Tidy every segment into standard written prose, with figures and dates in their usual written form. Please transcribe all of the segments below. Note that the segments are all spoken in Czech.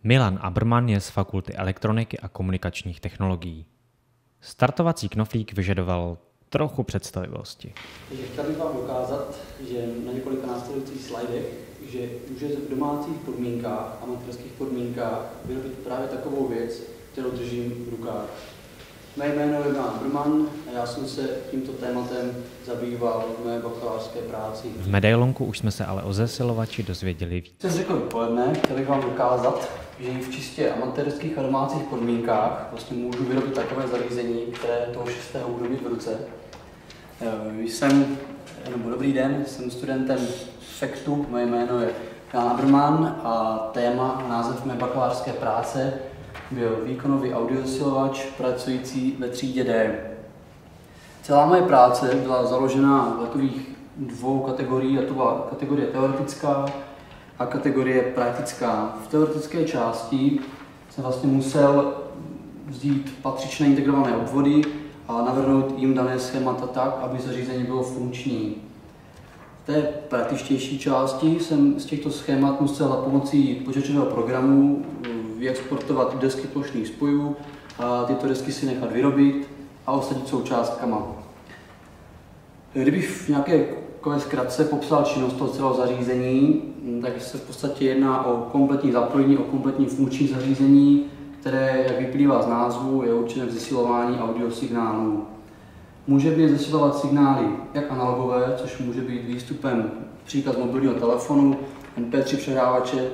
Milan Abrman je z Fakulty elektroniky a komunikačních technologií. Startovací knoflík vyžadoval trochu představivosti. Takže chtěl bych vám ukázat, že na několika následujících slajdech, že může v domácích podmínkách, amatérských podmínkách vyrobit právě takovou věc, kterou držím v rukách. Mé jméno je Milan Abrman a já jsem se tímto tématem zabýval v mé bakalářské práci. V medailonku už jsme se ale o zesilovači dozvěděli víc. Jsem řekl dopoledne, chtěl bych vám ukázat, že i v čistě amatérských a domácích podmínkách vlastně můžu vyrobit takové zařízení, které toho 6. budu mít v ruce. Dobrý den, jsem studentem FEKTu, moje jméno je Milan Abrman a téma a název mé bakalářské práce byl výkonový audiozesilovač pracující ve třídě D. Celá moje práce byla založena v takových dvou kategorií, a to byla kategorie teoretická a kategorie praktická. V teoretické části jsem vlastně musel vzít patřičné integrované obvody a navrhnout jim dané schémata tak, aby zařízení bylo funkční. V té praktičtější části jsem z těchto schémat musel pomocí počítačového programu vyexportovat desky plošných spojů a tyto desky si nechat vyrobit a osadit součástkama. Kdybych v nějaké zkratce popsal činnost toho celého zařízení, tak se v podstatě jedná o kompletní zapojení, o kompletní funkční zařízení, které, jak vyplývá z názvu, je určené k zesilování audiosignálů. Může být zesilovat signály jak analogové, což může být výstupem příklad z mobilního telefonu, MP3 přehrávače,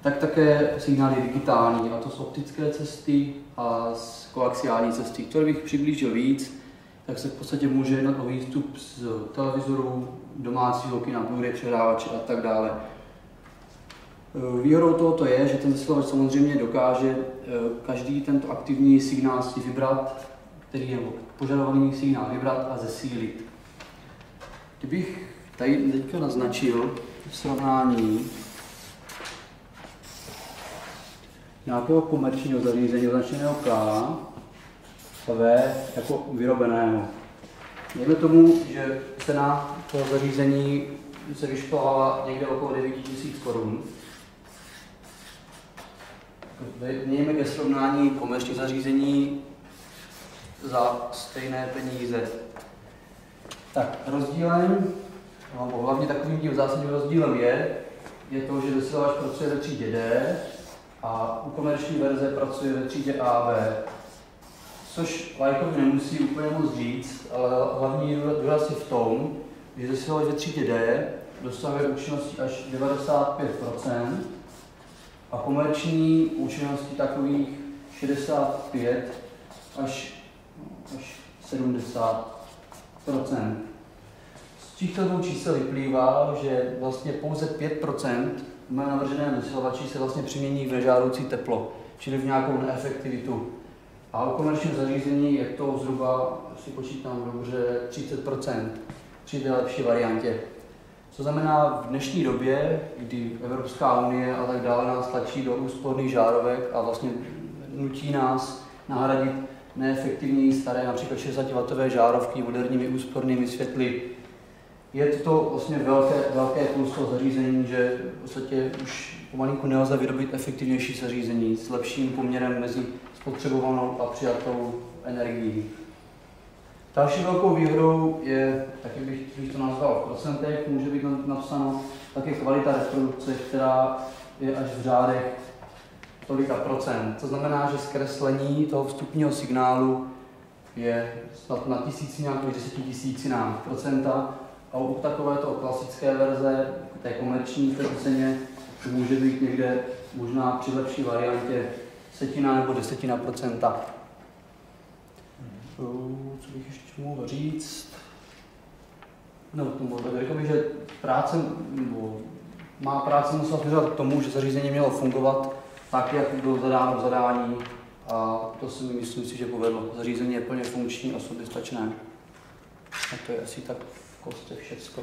tak také signály digitální, a to z optické cesty a z koaxiální cesty. Které bych přiblížil víc, tak se v podstatě může jednat o výstup z televizoru, domácího kina, Blu-ray přehrávače a tak dále. Výhodou tohoto je, že ten zesilovač samozřejmě dokáže každý tento aktivní signál si vybrat, který je požadovaný signál vybrat a zesílit. Kdybych tady teďka naznačil srovnání nějakého komerčního zařízení označeného K a V jako vyrobeného. Dejme tomu, že cena toho zařízení se vyšplhala někde okolo 9 000 korun. Mějme ke srovnání komerční zařízení za stejné peníze. Tak rozdílem, nebo hlavně takovým tím zásadním rozdílem je to, že zesilovač pracuje ve třídě D a u komerční verze pracuje ve třídě AB. Což laikovi nemusí úplně moc říct, ale hlavní důraz je v tom, že zesilovač ve třídě D dosahuje účinnosti až 95% a komerční účinnosti takových 65 až 70%. Z těchto dvou čísel vyplývá, že vlastně pouze 5% v mém navrženém zesilovači se vlastně přimění v nežádoucí teplo, čili v nějakou neefektivitu. A u komerčního zařízení je to zhruba, si počítám dobře, 30% při té lepší variantě. Co znamená v dnešní době, kdy Evropská unie a tak dále nás tlačí do úsporných žárovek a vlastně nutí nás nahradit neefektivní staré například 60W žárovky moderními úspornými světly. Je to vlastně velké plus toho zařízení, že v podstatě už pomalinku nelze vyrobit efektivnější zařízení s lepším poměrem mezi spotřebovanou a přijatou energií. Další velkou výhodou je, taky bych to nazval v procentech, může být napsáno také kvalita reprodukce, která je až v řádech tolika procent. To znamená, že zkreslení toho vstupního signálu je snad na tisícinách, 10 000 procenta a u takovéto klasické verze, té komerční ceně, může být někde možná při lepší variantě setina nebo desetina procenta. Co bych ještě mohl říct? No, řekl bych, že má práce musela směřovat k tomu, že zařízení mělo fungovat tak, jak bylo zadáno v zadání, a to si myslím si, že povedlo. Zařízení je plně funkční a soběstačné. A to je asi tak v kostce všecko.